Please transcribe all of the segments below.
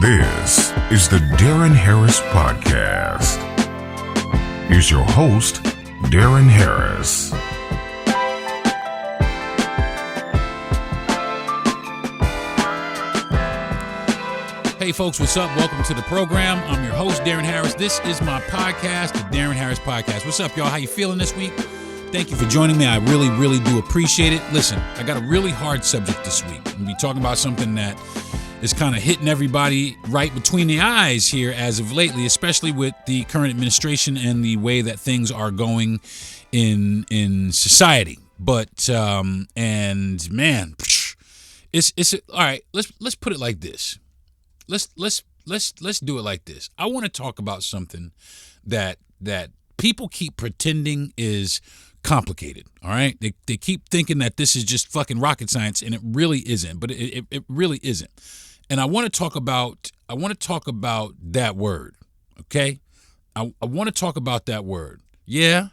This is the Darren Harris Podcast. Here's your host, Darren Harris. Hey folks, what's up? Welcome to the program. I'm your host, Darren Harris. This is my podcast, the Darren Harris Podcast. What's up, y'all? How you feeling this week? Thank you for joining me. I really do appreciate it. Listen, I got a really hard subject this week. I'm going to be talking about something that is kind of hitting everybody right between the eyes here as of lately, especially with the current administration and the way that things are going in society. But and man, it's all right. Let's put it like this. Let's do it like this. I want to talk about something that people keep pretending is complicated. All right, they keep thinking that this is just fucking rocket science, and it really isn't. But it really isn't. And I want to talk about that word. Okay, I want to talk about that word. Yeah,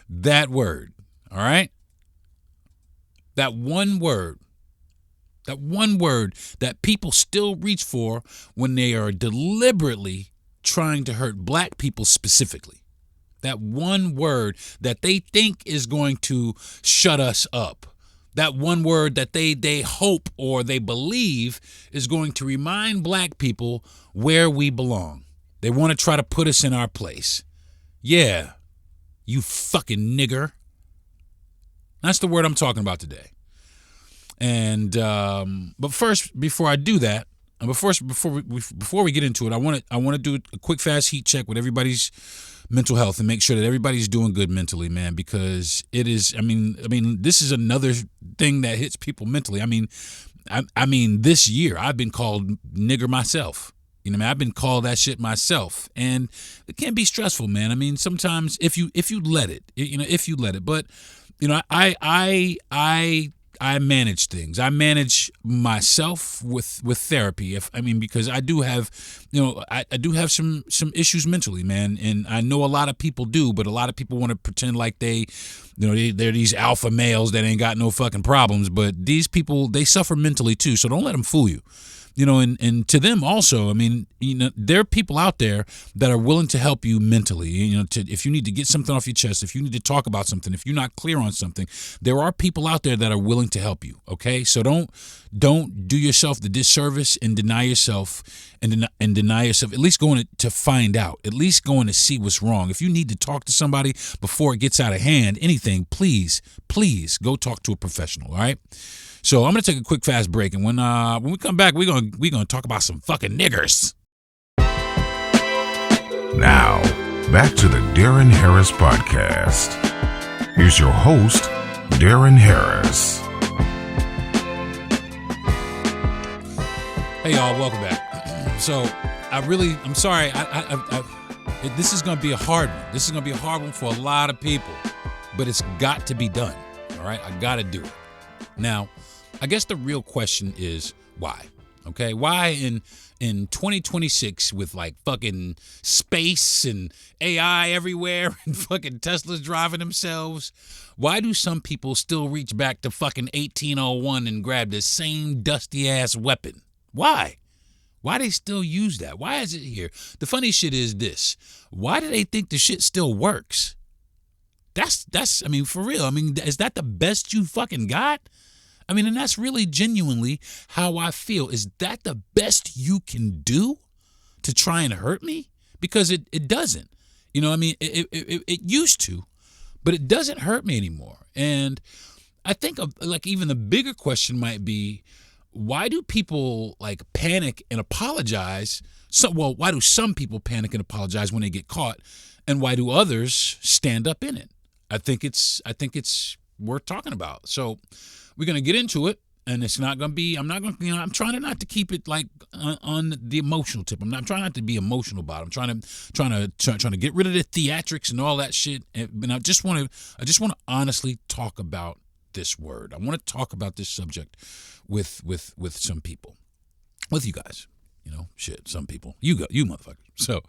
that word. All right, that one word. That one word that people still reach for when they are deliberately trying to hurt black people specifically. That one word that they think is going to shut us up. That one word that they hope or they believe is going to remind black people where we belong. They want to try to put us in our place. Yeah, you fucking nigger. That's the word I'm talking about today. And but first, before I do that, and before we get into it, I want to do a quick fast heat check with everybody's mental health and make sure that everybody's doing good mentally, man. Because it is, I mean, this is another thing that hits people mentally. I mean, this year I've been called nigger myself. You know, I've been called that shit myself, and it can be stressful, man. I mean, sometimes if you let it, but you know, I manage things. I manage myself with therapy. Because I do have, I do have some issues mentally, man. And I know a lot of people do, but a lot of people want to pretend like they're these alpha males that ain't got no fucking problems. But these people, they suffer mentally too. So don't let them fool you. And to them also, there are people out there that are willing to help you mentally. If you need to get something off your chest, if you need to talk about something, if you're not clear on something, there are people out there that are willing to help you. Okay, so don't do yourself the disservice and deny yourself and deny yourself. At least going to find out. At least going to see what's wrong. If you need to talk to somebody before it gets out of hand, anything, please go talk to a professional. All right. So I'm gonna take a quick fast break, and when we come back, we're gonna talk about some fucking niggers. Now, back to the Darren Harris Podcast. Here's your host, Darren Harris. Hey y'all, welcome back. So I'm sorry. This is gonna be a hard one. This is gonna be a hard one for a lot of people, but it's got to be done. All right, I gotta do it. Now, I guess the real question is why? Okay, why in 2026 with like fucking space and AI everywhere and fucking Teslas driving themselves, why do some people still reach back to fucking 1801 and grab the same dusty ass weapon? Why? Why they still use that? Why is it here? The funny shit is this. Why do they think the shit still works? That's for real. Is that the best you fucking got? And that's really genuinely how I feel. Is that the best you can do to try and hurt me? Because it doesn't. It used to, but it doesn't hurt me anymore. And I think even the bigger question might be, why do people panic and apologize? Why do some people panic and apologize when they get caught, and why do others stand up in it? I think it's worth talking about. So we're going to get into it, and it's not going to be, I'm trying not to keep it on the emotional tip. I'm trying not to be emotional about it. I'm trying to get rid of the theatrics and all that shit. And I just want to honestly talk about this word. I want to talk about this subject with some people, with you guys, some people, you motherfuckers.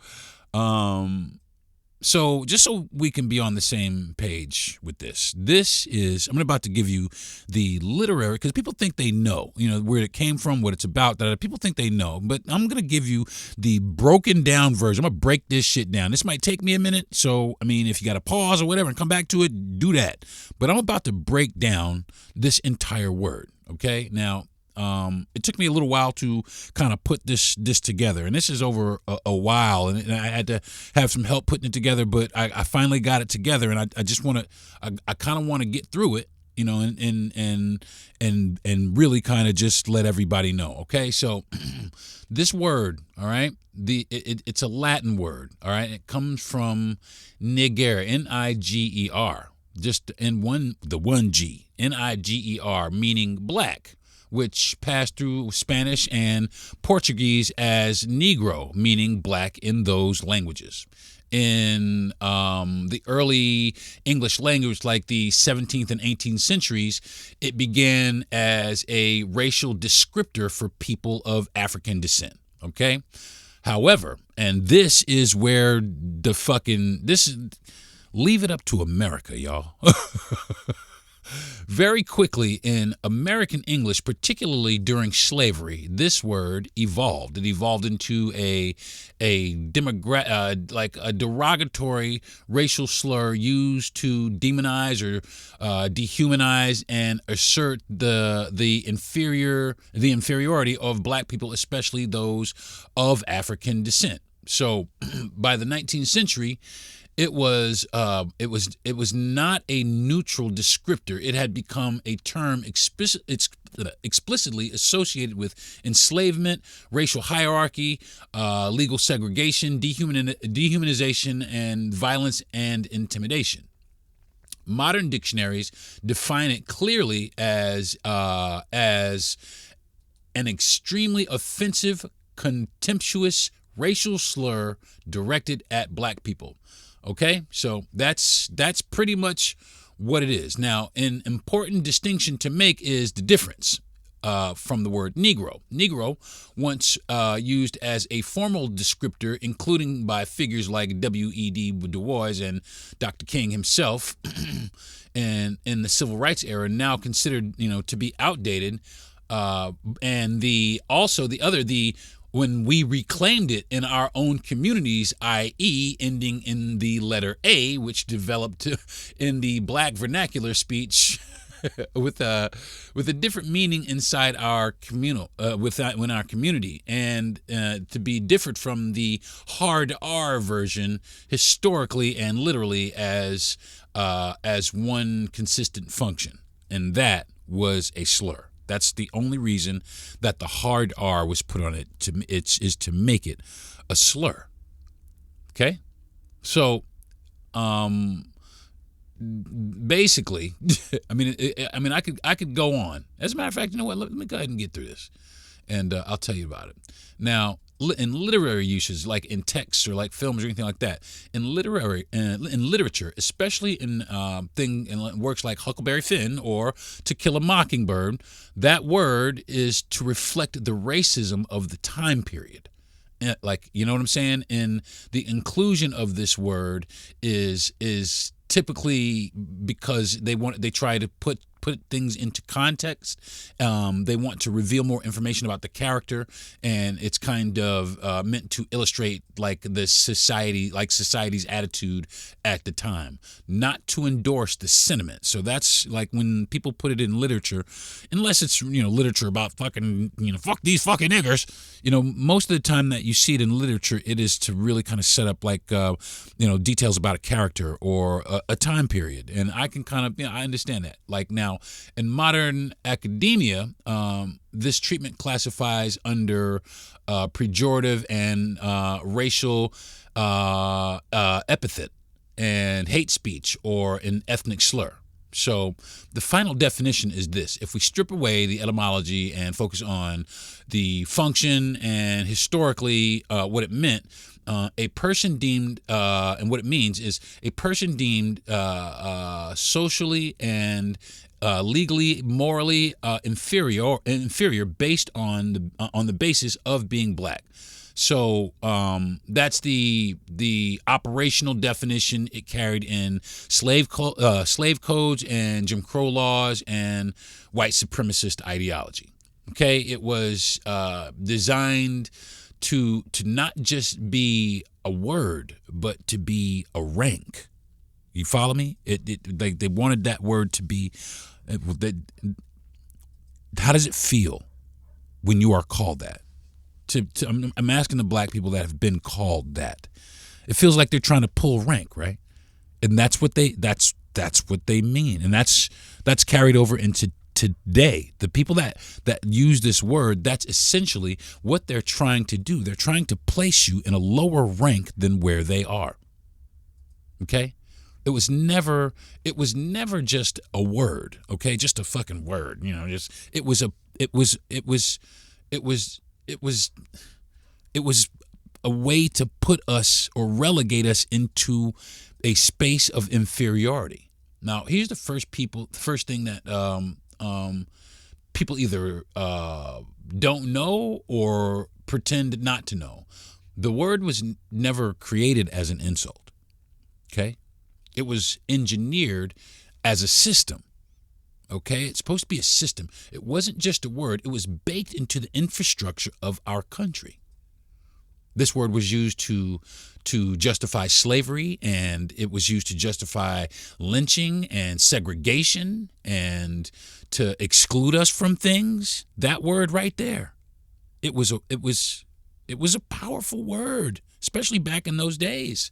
So just so we can be on the same page with I'm about to give you the literary, because people think they know, where it came from, what it's about, that people think they know, but I'm going to give you the broken down version. I'm going to break this shit down. This might take me a minute. So, if you got to pause or whatever and come back to it, do that. But I'm about to break down this entire word. Okay. Now, it took me a little while to kind of put this together, and this is over a while, and I had to have some help putting it together, but I finally got it together, and I just want to, I kind of want to get through it, and really kind of just let everybody know. Okay, so this word, all right, it's a Latin word, all right, it comes from niger, Niger, just the one G, Niger, meaning black, which passed through Spanish and Portuguese as Negro, meaning black in those languages. In the early English language, like the 17th and 18th centuries, it began as a racial descriptor for people of African descent, okay? However, and this is where leave it up to America, y'all. Very quickly in American English, particularly during slavery, this word evolved. It evolved into a derogatory racial slur used to demonize or dehumanize and assert the inferiority of black people, especially those of African descent. So by the 19th century, it was not a neutral descriptor. It had become a term explicitly associated with enslavement, racial hierarchy, legal segregation, dehumanization, and violence and intimidation. Modern dictionaries define it clearly as an extremely offensive, contemptuous racial slur directed at black people. Okay, so that's pretty much what it is. Now, an important distinction to make is the difference from the word Negro. Negro, once used as a formal descriptor, including by figures like W.E.B. Du Bois and Dr. King himself, and in the Civil Rights era, now considered to be outdated. When we reclaimed it in our own communities, i.e. ending in the letter A, which developed in the black vernacular speech with a different meaning inside our within our community, and to be different from the hard R version historically and literally as one consistent function, and that was a slur. That's the only reason that the hard R was put on it, is to make it a slur. Okay? So, basically, I could go on. As a matter of fact, you know what? Let me go ahead and get through this, and I'll tell you about it. Now, in literary uses, like in texts or like films or anything like that, in literature, especially in works like Huckleberry Finn or To Kill a Mockingbird, that word is to reflect the racism of the time period. Like, you know what I'm saying? And the inclusion of this word is typically because they try to put things into context. They want to reveal more information about the character, and it's kind of meant to illustrate society's attitude at the time, not to endorse the sentiment. So that's like when people put it in literature, unless it's literature about fucking fuck these fucking niggers. Most of the time that you see it in literature, it is to really kind of set up details about a character or a time period, and I can kind of I understand that. Like now, in modern academia, this treatment classifies under pejorative and racial epithet and hate speech or an ethnic slur. So the final definition is this: if we strip away the etymology and focus on the function and historically what it meant, a person deemed, and what it means is a person deemed socially and legally, morally inferior based on the basis of being black. So that's the operational definition it carried in slave codes and Jim Crow laws and white supremacist ideology. Okay, it was designed to not just be a word, but to be a rank. You follow me? They wanted that word to be. How does it feel when you are called that? I'm asking the black people that have been called that. It feels like they're trying to pull rank, right? And that's what they mean, and that's carried over into today. The people that use this word, that's essentially what they're trying to do. They're trying to place you in a lower rank than where they are. Okay? It was never just a word, okay? Just a fucking word, it was a way to put us or relegate us into a space of inferiority. Now, here's the first thing that people either don't know or pretend not to know. The word was never created as an insult, okay? It was engineered as a system, okay? It's supposed to be a system. It wasn't just a word. It was baked into the infrastructure of our country. This word was used to justify slavery, and it was used to justify lynching and segregation and to exclude us from things. That word right there. It was a powerful word, especially back in those days.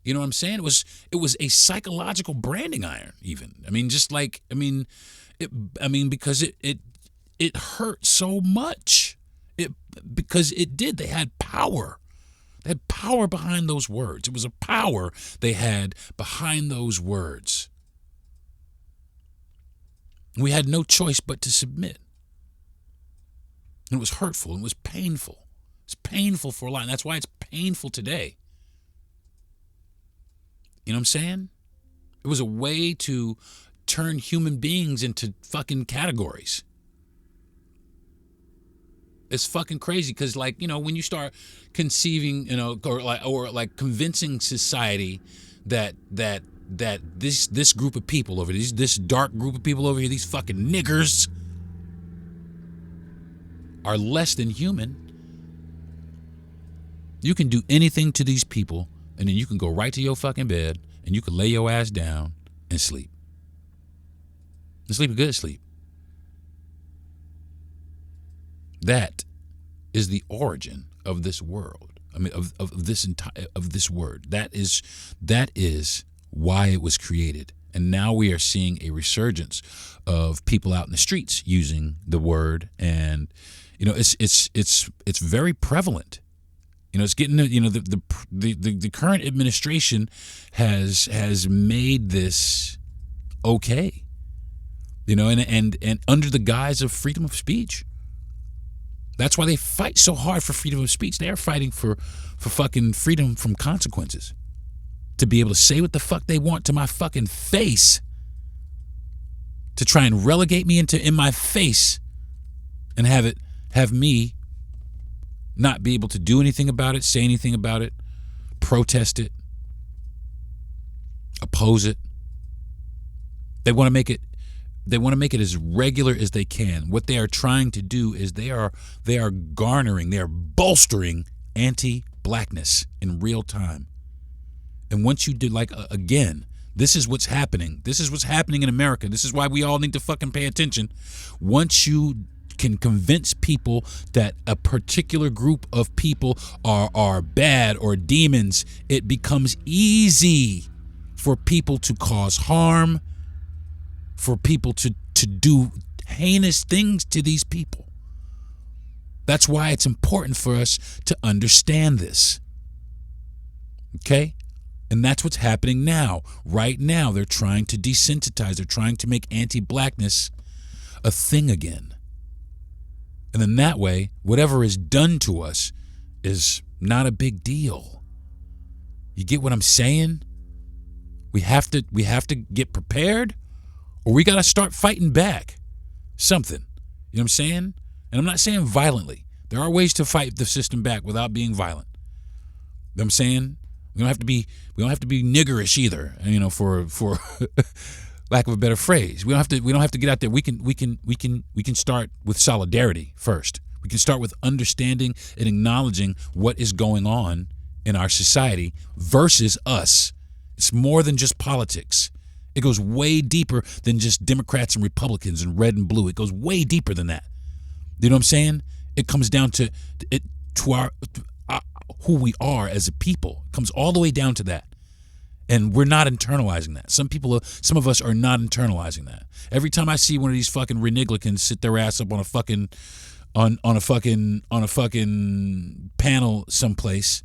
You know what I'm saying? It was a psychological branding iron, even. Because it hurt so much. Because it did. They had power. They had power behind those words. It was a power they had behind those words. We had no choice but to submit. And it was hurtful. It was painful. It's painful for a lot. And that's why it's painful today. You know what I'm saying? It was a way to turn human beings into fucking categories. It's fucking crazy because, when you start conceiving, or convincing society that this group of people over here, this dark group of people over here, these fucking niggers are less than human. You can do anything to these people, and then you can go right to your fucking bed and you can lay your ass down and sleep. And sleep a good sleep. That is the origin of this world. Of this word. That is why it was created. And now we are seeing a resurgence of people out in the streets using the word, and it's very prevalent. It's getting the current administration has made this okay. And under the guise of freedom of speech. That's why they fight so hard for freedom of speech. They are fighting for fucking freedom from consequences. To be able to say what the fuck they want to my fucking face. To try and relegate me in my face and have me not be able to do anything about it, say anything about it, protest it, oppose it. They want to make it as regular as they can. What they are trying to do is they are bolstering anti-Blackness in real time. And once you do, again, this is what's happening. This is what's happening in America. This is why we all need to fucking pay attention. Once you can convince people that a particular group of people are bad or demons, it becomes easy for people to cause harm, for people to do heinous things to these people. That's why it's important for us to understand this. Okay? And that's what's happening now. Right now, they're trying to desensitize. They're trying to make anti-Blackness a thing again. And then that way, whatever is done to us is not a big deal. You get what I'm saying? We have to get prepared, or we got to start fighting back. Something. You know what I'm saying? And I'm not saying violently. There are ways to fight the system back without being violent. You know what I'm saying? We don't have to be niggerish either, for lack of a better phrase. We don't have to get out there. We can start with solidarity first. We can start with understanding and acknowledging what is going on in our society versus us. It's more than just politics. It goes way deeper than just Democrats and Republicans and red and blue. It goes way deeper than that. You know what I'm saying? It comes down to our who we are as a people. It comes all the way down to that. And we're not internalizing that. Some of us are not internalizing that. Every time I see one of these fucking reneglicans sit their ass up on a fucking panel someplace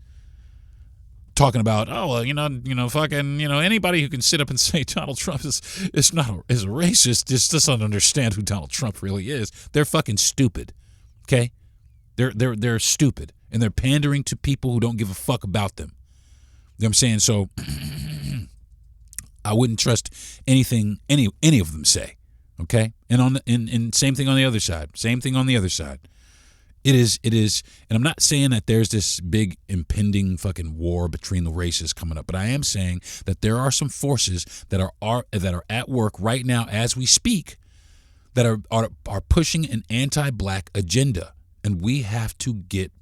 talking about, anybody who can sit up and say Donald Trump is a racist just doesn't understand who Donald Trump really is. They're fucking stupid. Okay? They're stupid, and they're pandering to people who don't give a fuck about them. You know what I'm saying? So I wouldn't trust anything any of them say. Okay? And same thing on the other side. Same thing on the other side. It is, and I'm not saying that there's this big impending fucking war between the races coming up, but I am saying that there are some forces that are at work right now as we speak that are pushing an anti-black agenda, and we have to get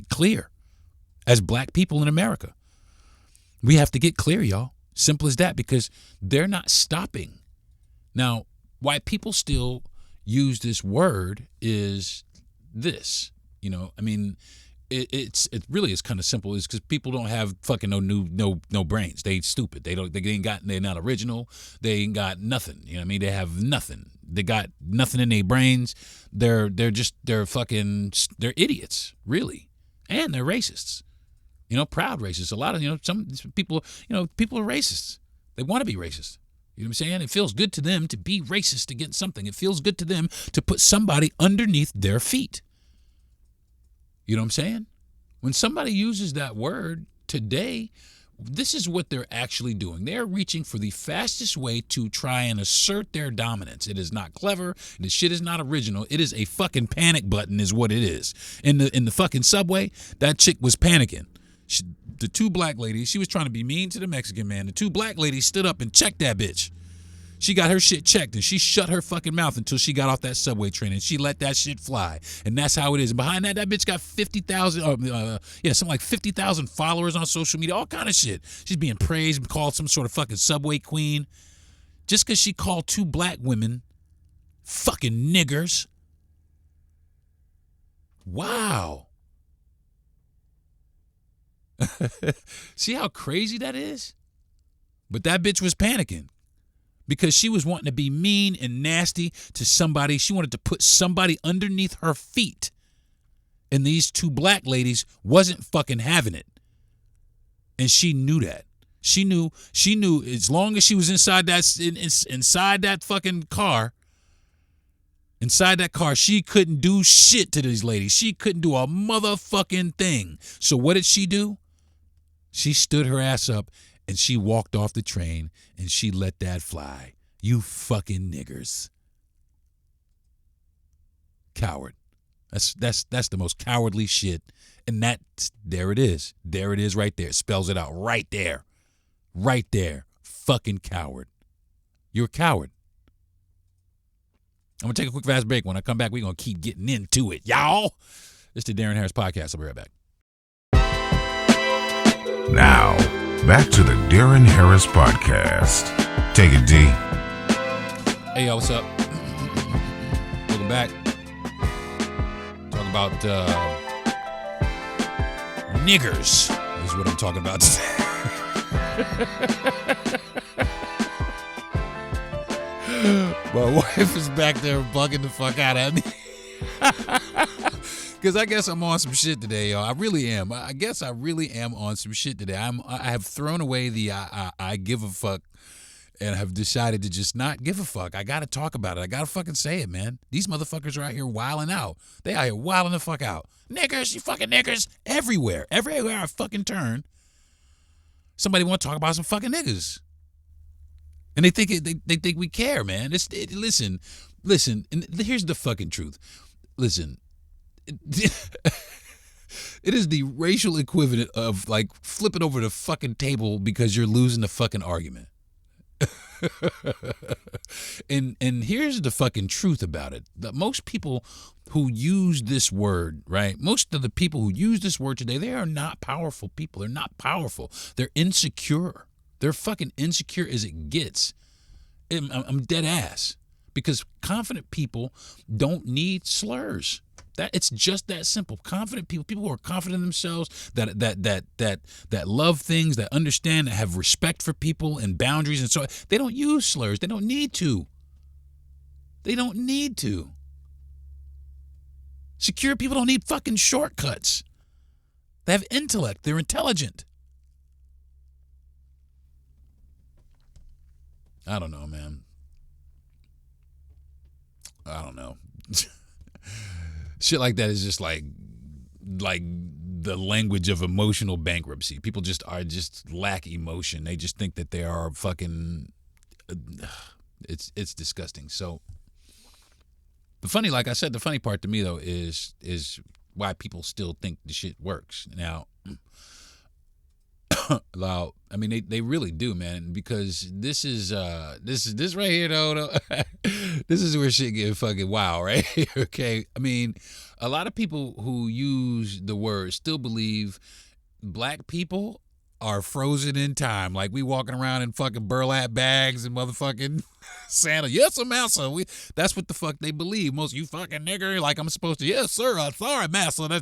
clear as black people in America. We have to get clear, y'all. Simple as that, because they're not stopping. Now, why people still use this word is this, it really is kind of simple. It's because people don't have fucking no brains. They stupid. They're not original. They ain't got nothing. You know what I mean? They have nothing. They got nothing in their brains. They're idiots, really, and they're racists. Proud racists. A lot of some people people are racists. They want to be racist. You know what I'm saying? It feels good to them to be racist against something. It feels good to them to put somebody underneath their feet. You know what I'm saying? When somebody uses that word today, this is what they're actually doing. They're reaching for the fastest way to try and assert their dominance. It is not clever. This shit is not original. It is a fucking panic button is what it is. In the fucking subway, that chick was panicking. The two black ladies, she was trying to be mean to the Mexican man. The two black ladies stood up and checked that bitch. She got her shit checked, and she shut her fucking mouth until she got off that subway train, and she let that shit fly. And that's how it is. And behind that bitch got 50,000, something like 50,000 followers on social media, all kind of shit. She's being praised, called some sort of fucking subway queen. Just because she called two black women fucking niggers. Wow. See how crazy that is? But that bitch was panicking because she was wanting to be mean and nasty to somebody. She wanted to put somebody underneath her feet. And these two black ladies wasn't fucking having it. And she knew that. She knew as long as she was inside that fucking car, she couldn't do shit to these ladies. She couldn't do a motherfucking thing. So what did she do? She stood her ass up and she walked off the train and she let that fly. You fucking niggers. Coward. That's the most cowardly shit. And there it is. There it is right there. It spells it out right there. Right there. Fucking coward. You're a coward. I'm going to take a quick fast break. When I come back, we're going to keep getting into it, y'all. It's the Darren Harris Podcast. I'll be right back. Now, back to the Darren Harris Podcast. Take it, D. Hey, y'all, what's up? Welcome back. Talking about niggers is what I'm talking about today. My wife is back there bugging the fuck out at me. Because I guess I'm on some shit today, y'all. I really am. I guess I really am on some shit today. I have thrown away the I give a fuck and have decided to just not give a fuck. I got to talk about it. I got to fucking say it, man. These motherfuckers are out here wilding out. They out here wilding the fuck out. Niggers, you fucking niggers. Everywhere. Everywhere I fucking turn, somebody want to talk about some fucking niggas. And they think they think we care, man. Listen. And here's the fucking truth. Listen, It is the racial equivalent of like flipping over the fucking table because you're losing the fucking argument. and here's the fucking truth about it. That most people who use this word, right? Most of the people who use this word today, they are not powerful people. They're not powerful. They're insecure. They're fucking insecure as it gets. I'm dead ass. Because confident people don't need slurs. That it's just that simple. Confident people who are confident in themselves, that love things, that understand, that have respect for people and boundaries, and so they don't use slurs. They don't need to. They don't need to. Secure people don't need fucking shortcuts. They have intellect. They're intelligent. I don't know, man. I don't know. Shit like that is just like the language of emotional bankruptcy. People just lack emotion. They just think that they are fucking. It's disgusting. So like I said, the funny part to me though is why people still think the shit works. Now, I mean, they really do, man, because this right here though. This is where shit get fucking wild, right? Okay. I mean, a lot of people who use the word still believe black people are frozen in time. Like we walking around in fucking burlap bags and motherfucking Santa. Yes, sir, massa. That's what the fuck they believe. Most you fucking nigger. Like I'm supposed to. Yes, sir. I'm sorry, massa.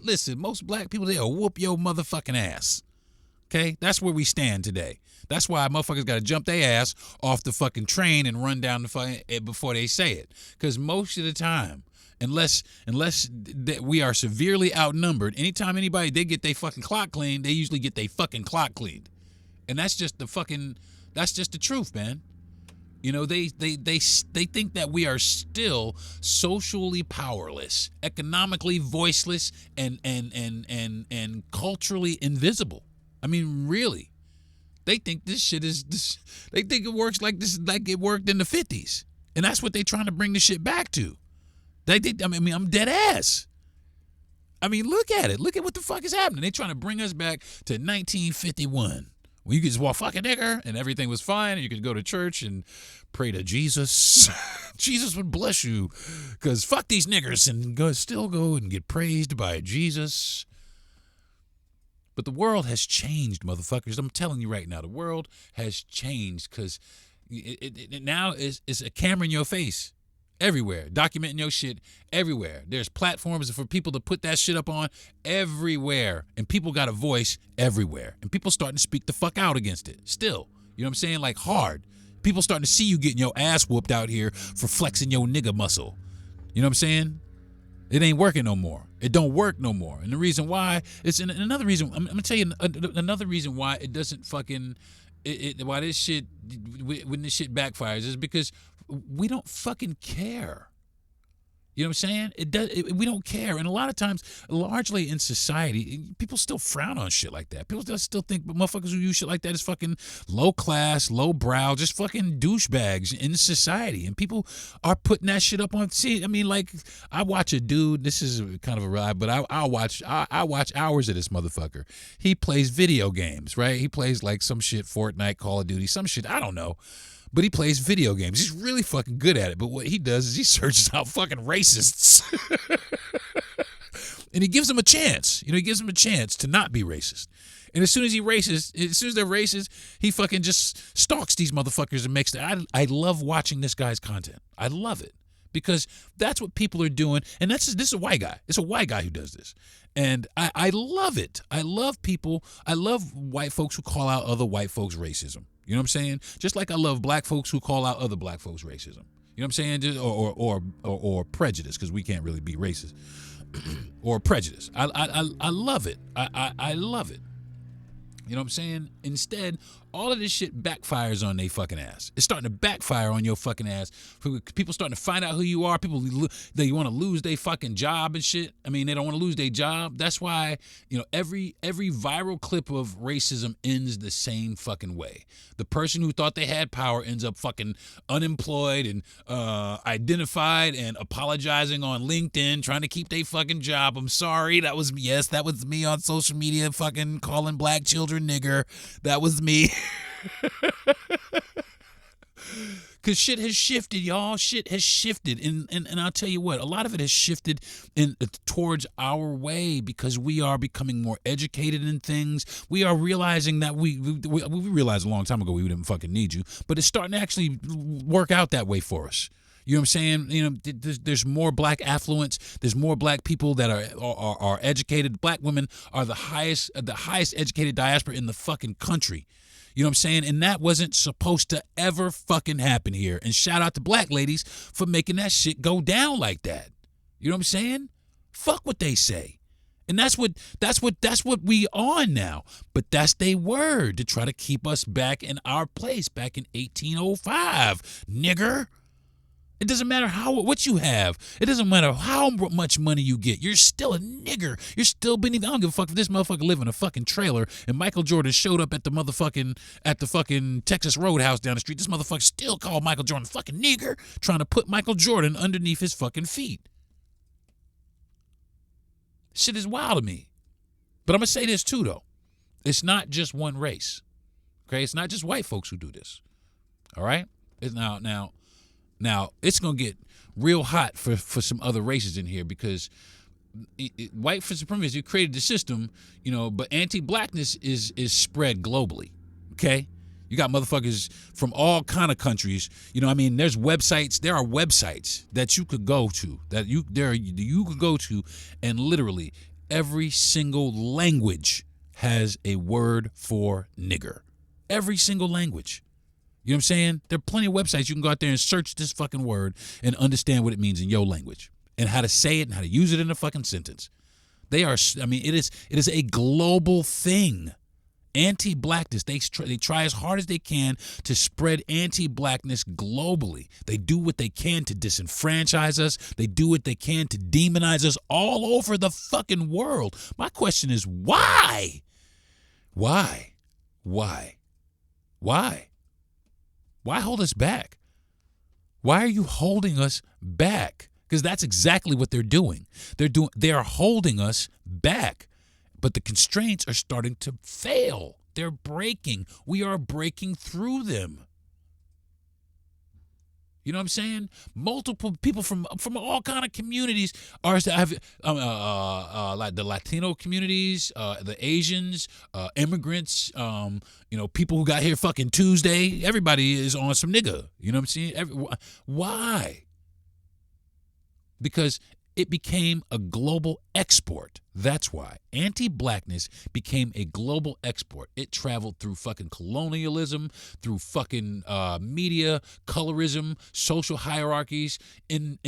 Listen, most black people, they'll whoop your motherfucking ass. Okay? That's where we stand today. That's why motherfuckers got to jump their ass off the fucking train and run down the fucking before they say it. Because most of the time, unless we are severely outnumbered, anytime anybody, they get their fucking clock cleaned, they usually get their fucking clock cleaned. And that's just the truth, man. You know, they think that we are still socially powerless, economically voiceless, and culturally invisible. I mean, really. They think this shit is they think it works like it worked in the 50s. And that's what they're trying to bring the shit back to. I mean, I'm dead ass. I mean, look at it. Look at what the fuck is happening. They're trying to bring us back to 1951. When you could just walk fucking nigger and everything was fine and you could go to church and pray to Jesus. Jesus would bless you because fuck these niggers and still go and get praised by Jesus. But the world has changed, motherfuckers. I'm telling you right now, the world has changed because it now is a camera in your face everywhere, documenting your shit everywhere. There's platforms for people to put that shit up on everywhere, and people got a voice everywhere, and people starting to speak the fuck out against it still. You know what I'm saying? Like hard. People starting to see you getting your ass whooped out here for flexing your nigga muscle. You know what I'm saying? It ain't working no more. It don't work no more. And the reason why, another reason, I'm going to tell you another reason why it doesn't fucking, why this shit, when this shit backfires is because we don't fucking care. You know what I'm saying? We don't care. And a lot of times, largely in society, people still frown on shit like that. People still think motherfuckers who use shit like that is fucking low class, low brow, just fucking douchebags in society. And people are putting that shit up on. See, I mean, like, I watch a dude, this is kind of a ride, but I watch hours of this motherfucker. He plays video games, right? He plays like some shit, Fortnite, Call of Duty, some shit, I don't know. But he plays video games. He's really fucking good at it. But what he does is he searches out fucking racists. And he gives them a chance. You know, he gives them a chance to not be racist. And as soon as they're racist, he fucking just stalks these motherfuckers and makes that. I love watching this guy's content. I love it. Because that's what people are doing. And this is a white guy. It's a white guy who does this. And I love it. I love people. I love white folks who call out other white folks' racism. You know what I'm saying? Just like I love black folks who call out other black folks' racism. You know what I'm saying? Or prejudice, because we can't really be racist. Or prejudice. I love it. I love it. You know what I'm saying? Instead, all of this shit backfires on they fucking ass. It's starting to backfire on your fucking ass. People starting to find out who you are. People, they want to lose their fucking job and shit. I mean, they don't want to lose their job. That's why, every viral clip of racism ends the same fucking way. The person who thought they had power ends up fucking unemployed and identified and apologizing on LinkedIn, trying to keep their fucking job. I'm sorry. That was me on social media fucking calling black children nigger. That was me. Because shit has shifted, y'all. Shit has shifted. And I'll tell you what, a lot of it has shifted towards our way because we are becoming more educated in things. We are realizing that we realized a long time ago we didn't fucking need you, but it's starting to actually work out that way for us. You know what I'm saying? There's more black affluence. There's more black people that are educated. Black women are the highest educated diaspora in the fucking country. You know what I'm saying? And that wasn't supposed to ever fucking happen here. And shout out to black ladies for making that shit go down like that. You know what I'm saying? Fuck what they say. And that's what we on now. But that's their word to try to keep us back in our place back in 1805, nigger. It doesn't matter what you have. It doesn't matter how much money you get. You're still a nigger. You're still beneath. I don't give a fuck if this motherfucker live in a fucking trailer and Michael Jordan showed up at the fucking Texas Roadhouse down the street. This motherfucker still called Michael Jordan fucking nigger, trying to put Michael Jordan underneath his fucking feet. Shit is wild to me. But I'm gonna say this too though. It's not just one race. Okay? It's not just white folks who do this. All right? It's Now, it's going to get real hot for some other races in here because white supremacists, you created the system, but anti-Blackness is spread globally, okay? You got motherfuckers from all kind of countries. There's websites. There are websites that you could go to, you could go to, and literally every single language has a word for nigger. Every single language. You know what I'm saying? There are plenty of websites you can go out there and search this fucking word and understand what it means in your language and how to say it and how to use it in a fucking sentence. It is a global thing. Anti-Blackness, they try as hard as they can to spread anti-Blackness globally. They do what they can to disenfranchise us. They do what they can to demonize us all over the fucking world. My question is why? Why? Why hold us back? Why are you holding us back? Because that's exactly what they're doing. They are holding us back. But the constraints are starting to fail. They're breaking. We are breaking through them. You know what I'm saying? Multiple people from all kind of communities are like the Latino communities, the Asians, immigrants, people who got here fucking Tuesday. Everybody is on some nigga. You know what I'm saying? Why? Because it became a global export. That's why. Anti-Blackness became a global export. It traveled through fucking colonialism, through fucking media, colorism, social hierarchies. In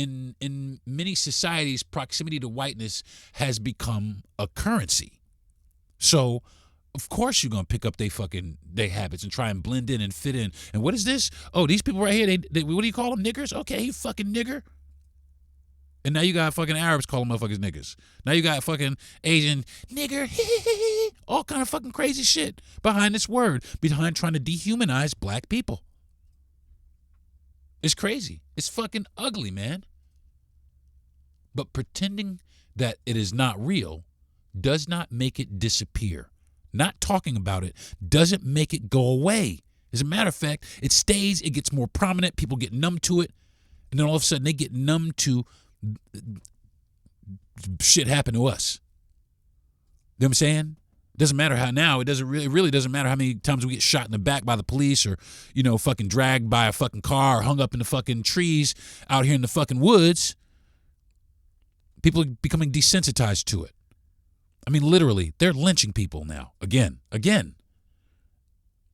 many societies, proximity to whiteness has become a currency. So, of course you're going to pick up their habits and try and blend in and fit in. And what is this? Oh, these people right here, they what do you call them? Niggers? Okay, you fucking nigger. And now you got fucking Arabs calling motherfuckers niggas. Now you got fucking Asian nigger, all kind of fucking crazy shit behind this word, behind trying to dehumanize black people. It's crazy. It's fucking ugly, man. But pretending that it is not real does not make it disappear. Not talking about it doesn't make it go away. As a matter of fact, it stays, it gets more prominent, people get numb to it, and then all of a sudden they get numb to shit happened to us. You know what I'm saying? Doesn't matter how now. It really doesn't matter how many times we get shot in the back by the police or, fucking dragged by a fucking car or hung up in the fucking trees out here in the fucking woods. People are becoming desensitized to it. Literally, they're lynching people now. Again.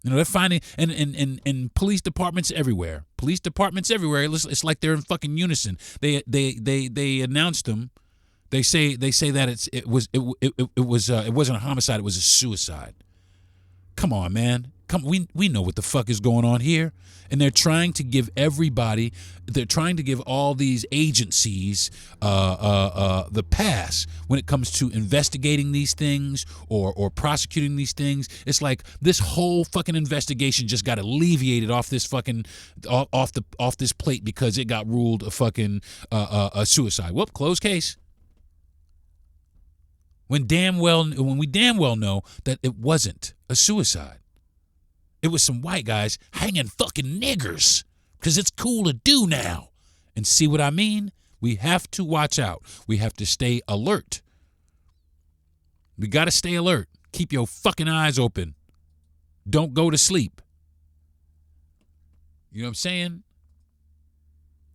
They're finding, and police departments everywhere. It's like they're in fucking unison. They announced them. They say that it wasn't a homicide. It was a suicide. Come on, man. we know what the fuck is going on here. And they're trying to give all these agencies the pass when it comes to investigating these things or prosecuting these things. It's like this whole fucking investigation just got alleviated off this fucking off this plate because it got ruled a fucking a suicide. Whoop, closed case. When we damn well know that it wasn't a suicide. It was some white guys hanging fucking niggers because it's cool to do now. And see what I mean? We have to watch out. We have to stay alert. We got to stay alert. Keep your fucking eyes open. Don't go to sleep. You know what I'm saying?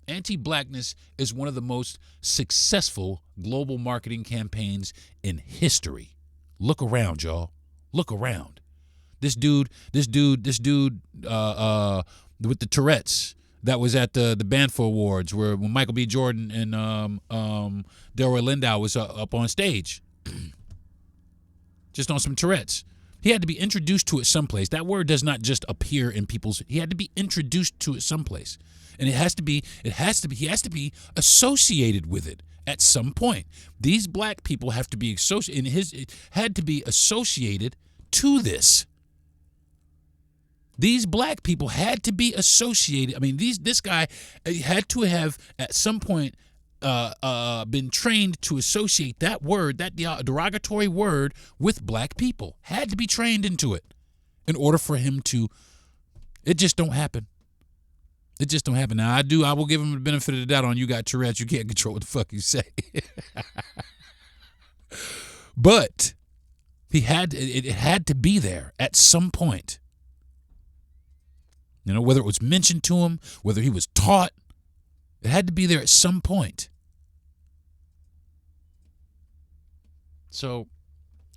Anti-Blackness is one of the most successful global marketing campaigns in history. Look around, y'all. Look around. This dude with the Tourette's that was at the Banff Awards when Michael B. Jordan and Delroy Lindo was up on stage. Just on some Tourette's. He had to be introduced to it someplace. That word does not just appear in people's. He had to be introduced to it someplace. And he has to be associated with it at some point. These black people have to be associated to this. These black people had to be associated. I mean, this guy had to have at some point been trained to associate that word, that derogatory word, with black people. Had to be trained into it in order for him to. It just don't happen. It just don't happen. Now, I will give him the benefit of the doubt on you got Tourette's. You can't control what the fuck you say. But it had to be there at some point. You know, whether it was mentioned to him, whether he was taught, it had to be there at some point. So,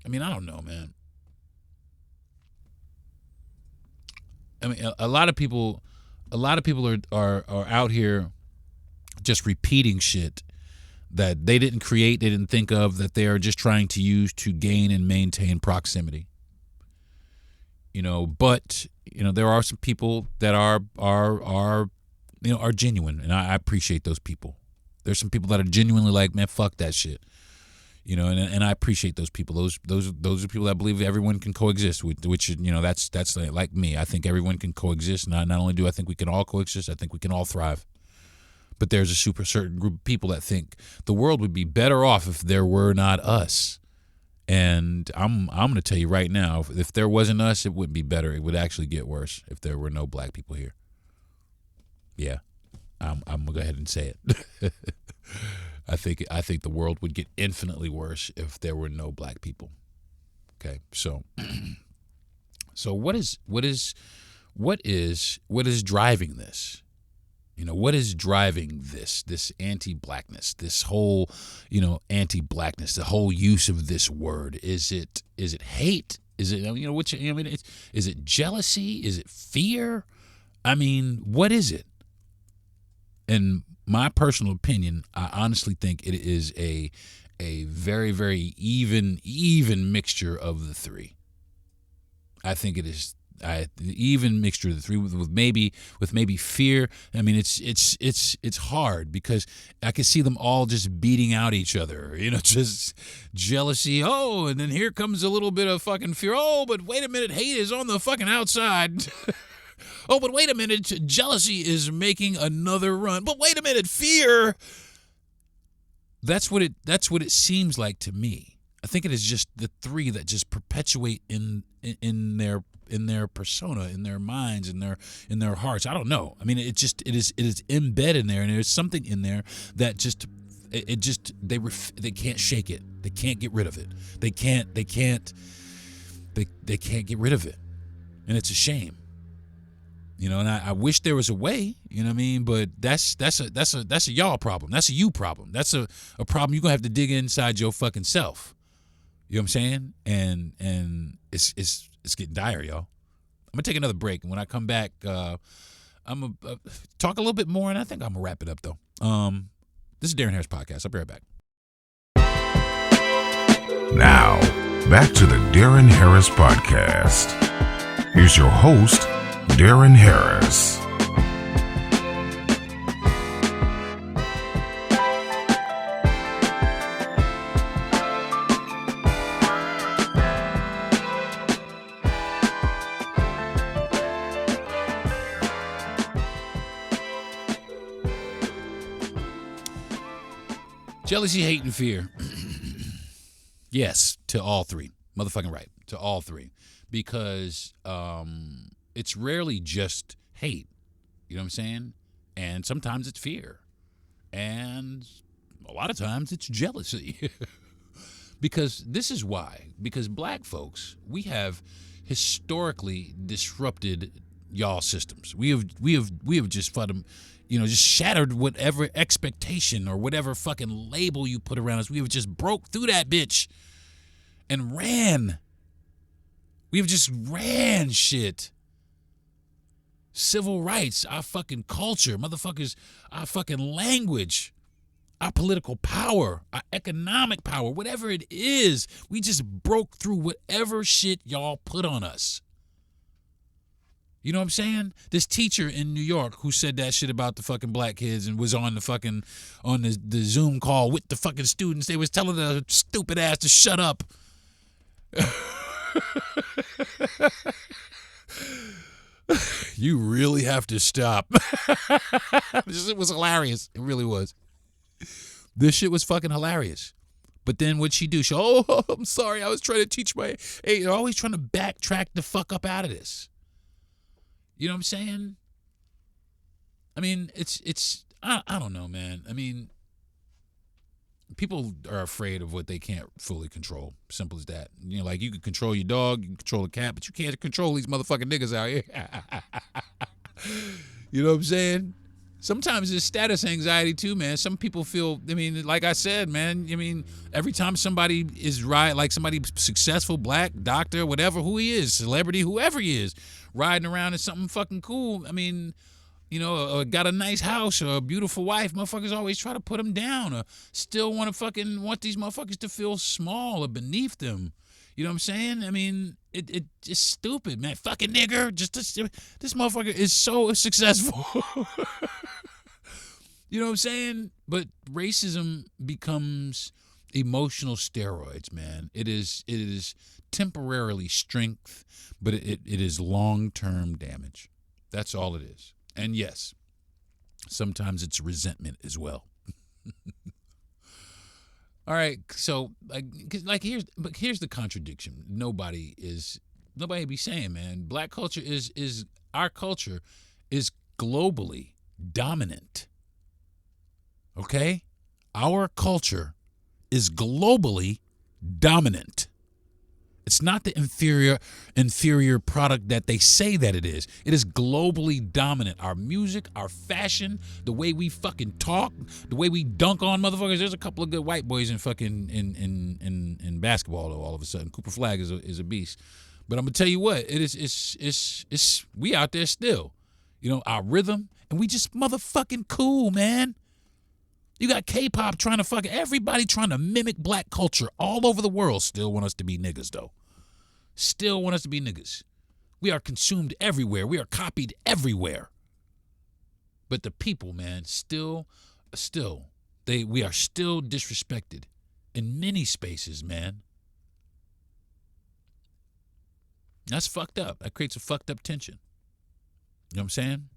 I mean, I don't know, man. I mean, a lot of people are out here just repeating shit that they didn't create, they didn't think of, that they are just trying to use to gain and maintain proximity. You know, but you know, there are some people that are genuine, and I appreciate those people. There's some people that are genuinely like, man, fuck that shit. You know, and I appreciate those people. Those are people that believe everyone can coexist, which you know, that's like me. I think everyone can coexist. Not only do I think we can all coexist, I think we can all thrive. But there's a certain group of people that think the world would be better off if there were not us. And I'm going to tell you right now, if there wasn't us, it wouldn't be better. It would actually get worse if there were no black people here. Yeah, I'm going to go ahead and say it. I think the world would get infinitely worse if there were no black people. Okay, so what is driving this? You know, what is driving this anti-Blackness, this whole, you know, anti-Blackness, the whole use of this word? Is it hate? Is it, you know, is it jealousy? Is it fear? I mean, what is it? In my personal opinion, I honestly think it is a very, very even mixture of the three. I think it is even mixture of the three with maybe fear. I mean, it's hard because I can see them all just beating out each other. You know, just jealousy. Oh, and then here comes a little bit of fucking fear. Oh, but wait a minute, hate is on the fucking outside. Oh, but wait a minute, jealousy is making another run. But wait a minute, fear. That's what it seems like to me. I think it is just the three that just perpetuate in their persona, in their minds, in their hearts. I don't know. I mean, it is embedded in there, and there's something in there that they can't shake it. They can't get rid of it. They can't get rid of it, and it's a shame. You know, and I wish there was a way, you know what I mean? But that's a y'all problem. That's a you problem. That's a problem you're gonna have to dig inside your fucking self. You know what I'm saying? And it's getting dire, y'all. I'm gonna take another break, and when I come back, I'm gonna talk a little bit more, and I think I'm gonna wrap it up though. This is Darren Harris Podcast. I'll be right back. Now, back to the Darren Harris Podcast. Here's your host, Darren Harris. Jealousy, hate, and fear. Yes, to all three. Motherfucking right. To all three. Because it's rarely just hate. You know what I'm saying? And sometimes it's fear. And a lot of times it's jealousy. Because this is why. Because black folks, we have historically disrupted y'all systems. We have just just shattered whatever expectation or whatever fucking label you put around us. We have just broke through that bitch and ran. We have just ran shit. Civil rights, our fucking culture, motherfuckers, our fucking language, our political power, our economic power, whatever it is, we just broke through whatever shit y'all put on us. You know what I'm saying? This teacher in New York who said that shit about the fucking black kids and was on the Zoom call with the fucking students. They was telling the stupid ass to shut up. You really have to stop. It was hilarious. It really was. This shit was fucking hilarious. But then what'd she do? I'm sorry. I was trying to teach you're always trying to backtrack the fuck up out of this. You know what I'm saying? I mean, I don't know, man. I mean, people are afraid of what they can't fully control. Simple as that. You know, like you can control your dog, you can control a cat, but you can't control these motherfucking niggas out here. You know what I'm saying? Sometimes it's status anxiety too, man. Some people feel, I mean, like I said, man, I mean, every time somebody is like somebody successful, black, doctor, whatever, who he is, celebrity, whoever he is, riding around in something fucking cool, I mean, got a nice house or a beautiful wife, motherfuckers always try to put them down or still want these motherfuckers to feel small or beneath them. You know what I'm saying? I mean, it just stupid, man. Fucking nigger. This motherfucker is so successful. You know what I'm saying? But racism becomes emotional steroids, man. It is temporarily strength, but it is long-term damage. That's all it is. And yes, sometimes it's resentment as well. All right, so here's the contradiction. Nobody be saying, man, black culture is our culture is globally dominant. Okay? Our culture is globally dominant. It's not the inferior product that they say that it is. It is globally dominant. Our music, our fashion, the way we fucking talk, the way we dunk on motherfuckers. There's a couple of good white boys in fucking in basketball though. All of a sudden, Cooper Flag is a beast. But I'm gonna tell you what, it's we out there still. You know, our rhythm, and we just motherfucking cool, man. You got K-pop everybody trying to mimic black culture all over the world. Still want us to be niggas, though. Still want us to be niggas. We are consumed everywhere. We are copied everywhere. But the people, man, we are still disrespected in many spaces, man. That's fucked up. That creates a fucked up tension. You know what I'm saying?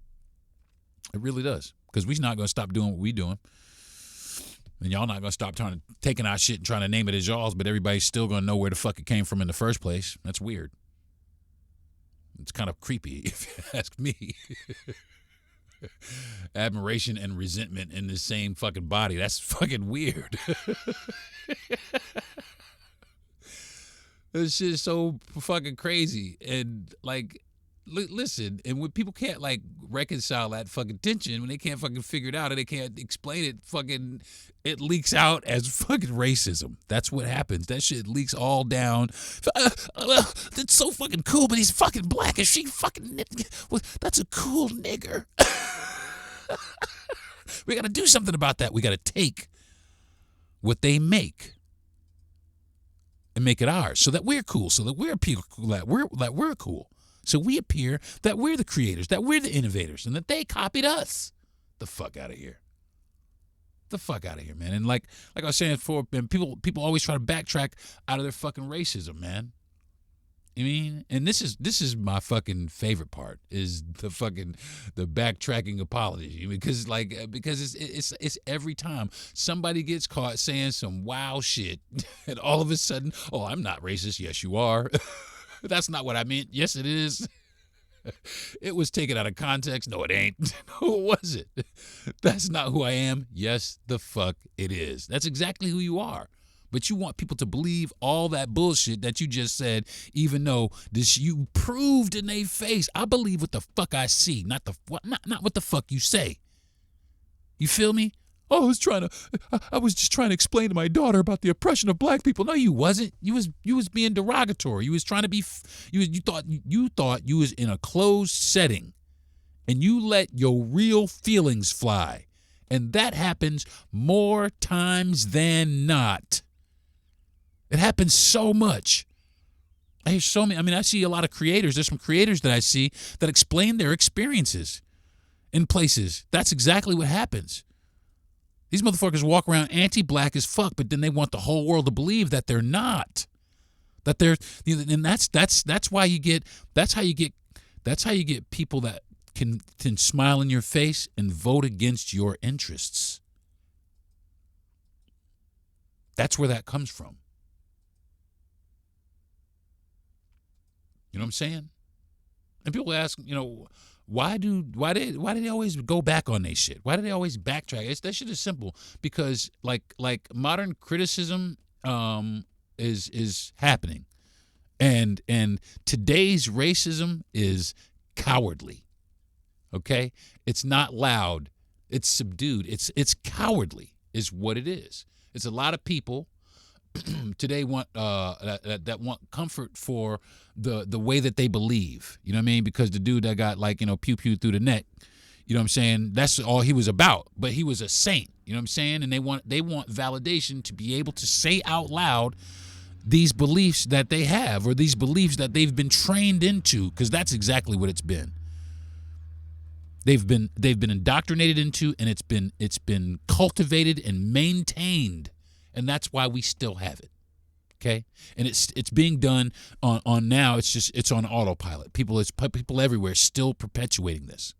It really does. Because we're not going to stop doing what we're doing. And y'all not going to stop taking our shit and trying to name it as y'all's, but everybody's still going to know where the fuck it came from in the first place. That's weird. It's kind of creepy, if you ask me. Admiration and resentment in the same fucking body. That's fucking weird. This shit is so fucking crazy. And, like, listen, and when people can't, like, reconcile that fucking tension, when they can't fucking figure it out and they can't explain it, fucking, it leaks out as fucking racism. That's what happens. That shit leaks all down. That's so fucking cool, but he's fucking black and she fucking, that's a cool nigger. We got to do something about that. We got to take what they make and make it ours so that we're cool, so that we're people, that we're cool. So we appear that we're the creators, that we're the innovators, and that they copied us. The fuck out of here. The fuck out of here, man. And like I was saying before, man, people always try to backtrack out of their fucking racism, man. I mean, and this is my fucking favorite part, is the backtracking apology, because it's every time somebody gets caught saying some wow shit, and all of a sudden, oh, I'm not racist. Yes, you are. That's not what I meant. Yes, it is. It was taken out of context. No, it ain't. No, it wasn't. That's not who I am. Yes, the fuck it is. That's exactly who you are. But you want people to believe all that bullshit that you just said, even though you proved in their face. I believe what the fuck I see, not what the fuck you say. You feel me? Oh, I was just trying to explain to my daughter about the oppression of black people. No, you wasn't. You was being derogatory. You was trying to be. You thought you was in a closed setting, and you let your real feelings fly, and that happens more times than not. It happens so much. I hear so many. I mean, I see a lot of creators. There's some creators that I see that explain their experiences in places. That's exactly what happens. These motherfuckers walk around anti-black as fuck, but then they want the whole world to believe that they're not. That they're, and that's why you get. That's how you get people that can smile in your face and vote against your interests. That's where that comes from. You know what I'm saying? And people ask, why do they always go back on their shit? Why do they always backtrack? That shit is simple, because like modern criticism is happening, and today's racism is cowardly. Okay, it's not loud, it's subdued, it's cowardly is what it is. It's a lot of people today want that want comfort for the way that they believe. You know what I mean? Because the dude that got pew pew through the neck, you know what I'm saying? That's all he was about. But he was a saint. You know what I'm saying? And they want validation to be able to say out loud these beliefs that they have, or these beliefs that they've been trained into, because that's exactly what it's been. They've been indoctrinated into, and it's been cultivated and maintained. And that's why we still have it, okay? And it's being done on now. It's on autopilot. People everywhere still perpetuating this,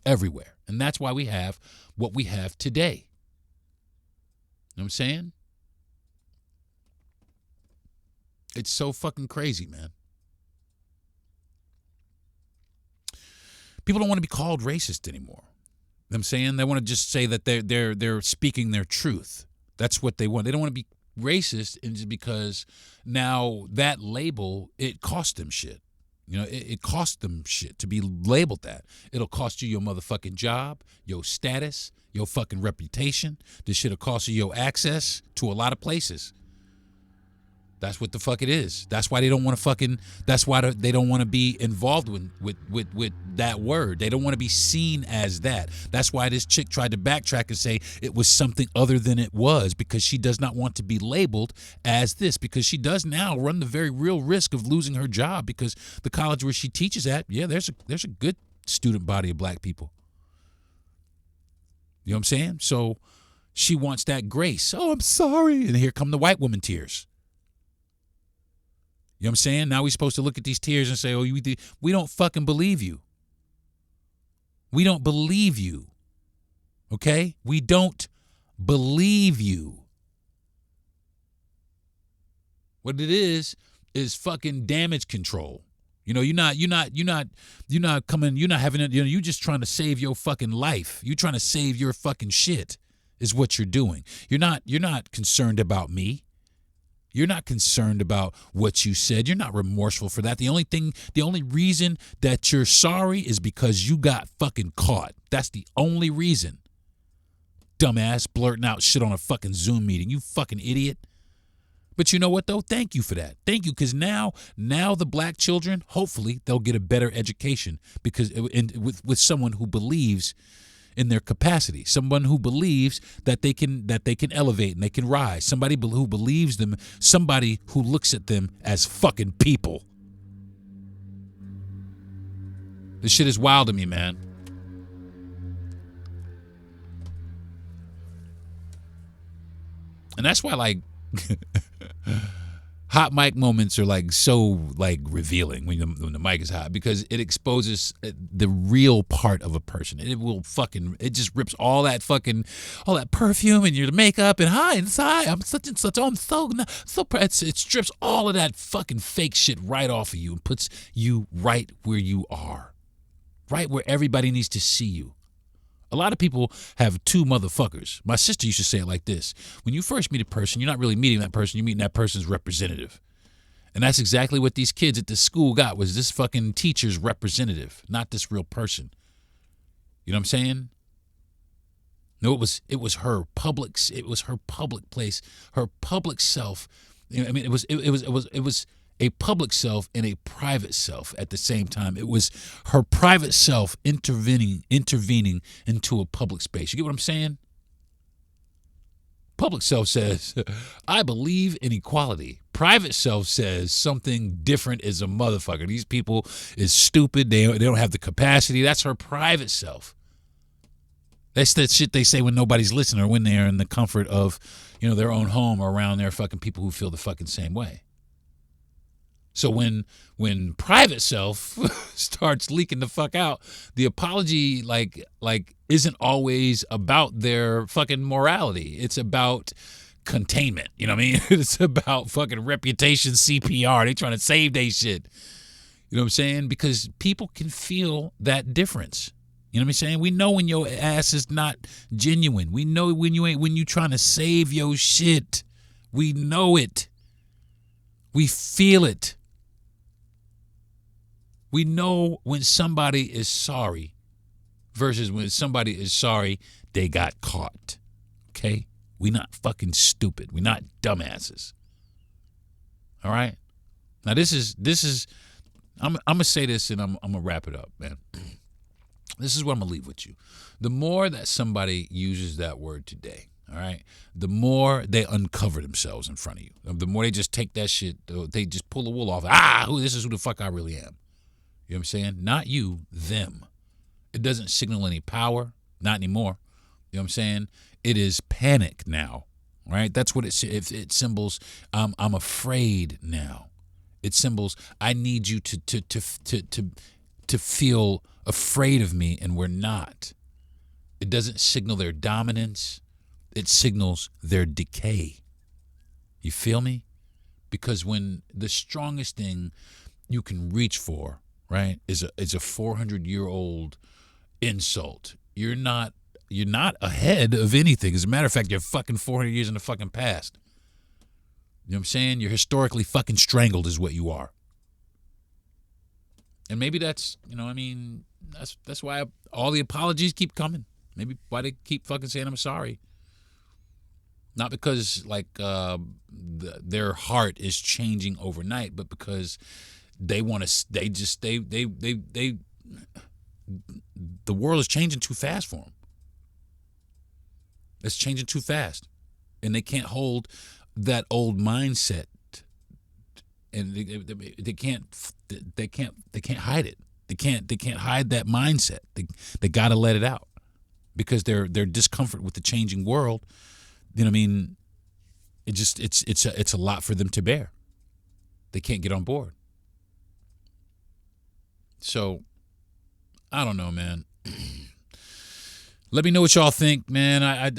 everywhere, and that's why we have what we have today. You know what I'm saying? It's so fucking crazy, man. People don't want to be called racist anymore. You know what I'm saying? They want to just say that they're speaking their truth. That's what they want. They don't want to be racist, and just because now that label, it cost them shit. It cost them shit to be labeled that. It'll cost you your motherfucking job, your status, your fucking reputation. This shit'll cost you your access to a lot of places. That's what the fuck it is. That's why they don't want to that's why they don't want to be involved with that word. They don't want to be seen as that. That's why this chick tried to backtrack and say it was something other than it was, because she does not want to be labeled as this, because she does now run the very real risk of losing her job, because the college where she teaches at, there's a good student body of black people. You know what I'm saying? So she wants that grace. Oh, I'm sorry. And here come the white woman tears. You know what I'm saying? Now we're supposed to look at these tears and say, oh, we don't fucking believe you. We don't believe you. Okay? We don't believe you. What it is fucking damage control. You're not coming, you're not having it, you're just trying to save your fucking life. You're trying to save your fucking shit is what you're doing. You're not concerned about me. You're not concerned about what you said. You're not remorseful for that. The only reason that you're sorry is because you got fucking caught. That's the only reason. Dumbass blurting out shit on a fucking Zoom meeting. You fucking idiot. But you know what, though? Thank you for that. Thank you, because now the black children, hopefully, they'll get a better education, because with someone who believes in their capacity, someone who believes that they can elevate and they can rise, somebody who believes them, somebody who looks at them as fucking people. This shit is wild to me, man. And that's why, like, hot mic moments are like so like revealing when the mic is hot, because it exposes the real part of a person. It just rips all that perfume and your makeup and hi inside I'm such and such. Oh, I'm so it strips all of that fucking fake shit right off of you and puts you right where you are, right where everybody needs to see you. A lot of people have two motherfuckers. My sister used to say it like this. When you first meet a person, you're not really meeting that person. You're meeting that person's representative. And that's exactly what these kids at this school got, was this fucking teacher's representative, not this real person. You know what I'm saying? No, it was her public place, her public self. I mean, it was a public self and a private self at the same time. It was her private self intervening into a public space. You get what I'm saying? Public self says, I believe in equality. Private self says something different is a motherfucker. These people is stupid. They don't have the capacity. That's her private self. That's that shit they say when nobody's listening, or when they're in the comfort of, their own home, or around their fucking people who feel the fucking same way. So when private self starts leaking the fuck out, the apology like isn't always about their fucking morality. It's about containment. You know what I mean? It's about fucking reputation CPR. They trying to save they shit. You know what I'm saying? Because people can feel that difference. You know what I'm saying? We know when your ass is not genuine. We know when you trying to save your shit. We know it. We feel it. We know when somebody is sorry versus when somebody is sorry they got caught. Okay? We not fucking stupid. We not dumbasses. All right? Now this is I'm going to say this and I'm going to wrap it up, man. This is what I'm going to leave with you. The more that somebody uses that word today, all right, the more they uncover themselves in front of you. The more they just take that shit, they just pull the wool off. This is who the fuck I really am. You know what I'm saying? Not you, them. It doesn't signal any power, not anymore. You know what I'm saying? It is panic now, right? That's what it symbols. I'm afraid now. It symbols I need you to feel afraid of me, and we're not. It doesn't signal their dominance. It signals their decay. You feel me? Because when the strongest thing you can reach for, right, is a 400-year-old insult, you're not ahead of anything. As a matter of fact, you're fucking 400 years in the fucking past. You know what I'm saying? You're historically fucking strangled is what you are. And maybe that's, that's why all the apologies keep coming. Maybe why they keep fucking saying I'm sorry. Not because their heart is changing overnight, but because they want to. The world is changing too fast for them. It's changing too fast, and they can't hold that old mindset, and they can't hide it. They can't hide that mindset. They got to let it out, because their discomfort with the changing world. You know what I mean? It's a lot for them to bear. They can't get on board. So, I don't know, man. Let me know what y'all think, man. I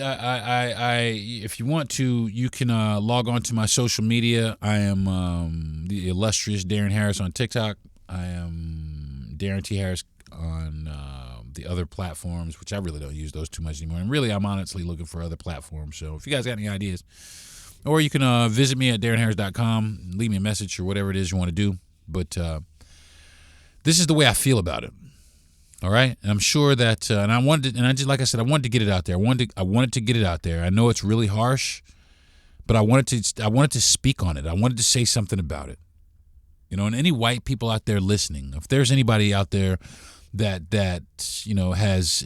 if you want to, you can log on to my social media. I am the illustrious Darren Harris on TikTok. I am Darren T. Harris on the other platforms, which I really don't use those too much anymore. And really, I'm honestly looking for other platforms. So if you guys got any ideas, or you can visit me at darrenharris.com, leave me a message or whatever it is you want to do. But this is the way I feel about it. All right, and I'm sure that, and I wanted to get it out there. I wanted to get it out there. I know it's really harsh, but I wanted to speak on it. I wanted to say something about it. And any white people out there listening, if there's anybody out there that has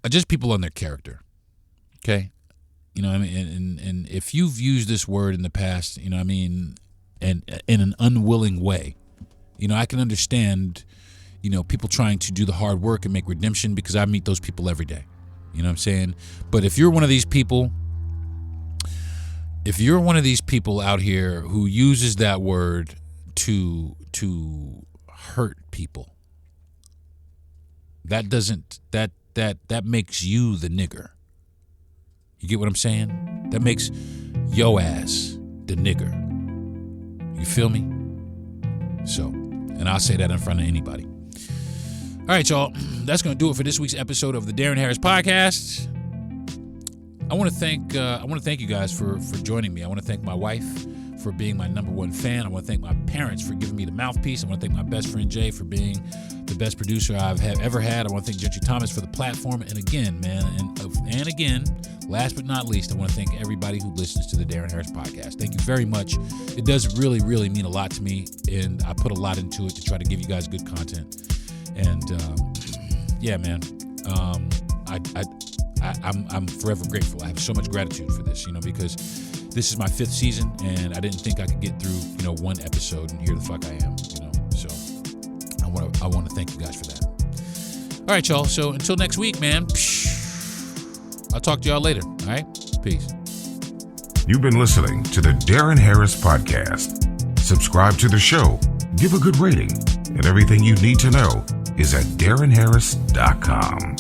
I just people on their character. Okay, and if you've used this word in the past, in an unwilling way. I can understand, people trying to do the hard work and make redemption, because I meet those people every day. You know what I'm saying? But if you're one of these people out here who uses that word to hurt people, that makes you the nigger. You get what I'm saying? That makes yo ass the nigger. You feel me? So, and I'll say that in front of anybody. All right, y'all. That's going to do it for this week's episode of the Darren Harris Podcast. I want to thank you guys for joining me. I want to thank my wife for being my number one fan. I want to thank my parents for giving me the mouthpiece. I want to thank my best friend Jay for being the best producer I've ever had. I want to thank Gentry Thomas for the platform. And again, man, and again, last but not least, I want to thank everybody who listens to the Darren Harris Podcast. Thank you very much. It does really, really mean a lot to me, and I put a lot into it to try to give you guys good content. And yeah, man, I'm forever grateful. I have so much gratitude for this, because this is my 5th season, and I didn't think I could get through, one episode, and here the fuck I am, So I want to thank you guys for that. All right, y'all. So until next week, man. I'll talk to y'all later. All right, peace. You've been listening to the Darren Harris Podcast. Subscribe to the show, give a good rating, and everything you need to know is at DarrenHarris.com.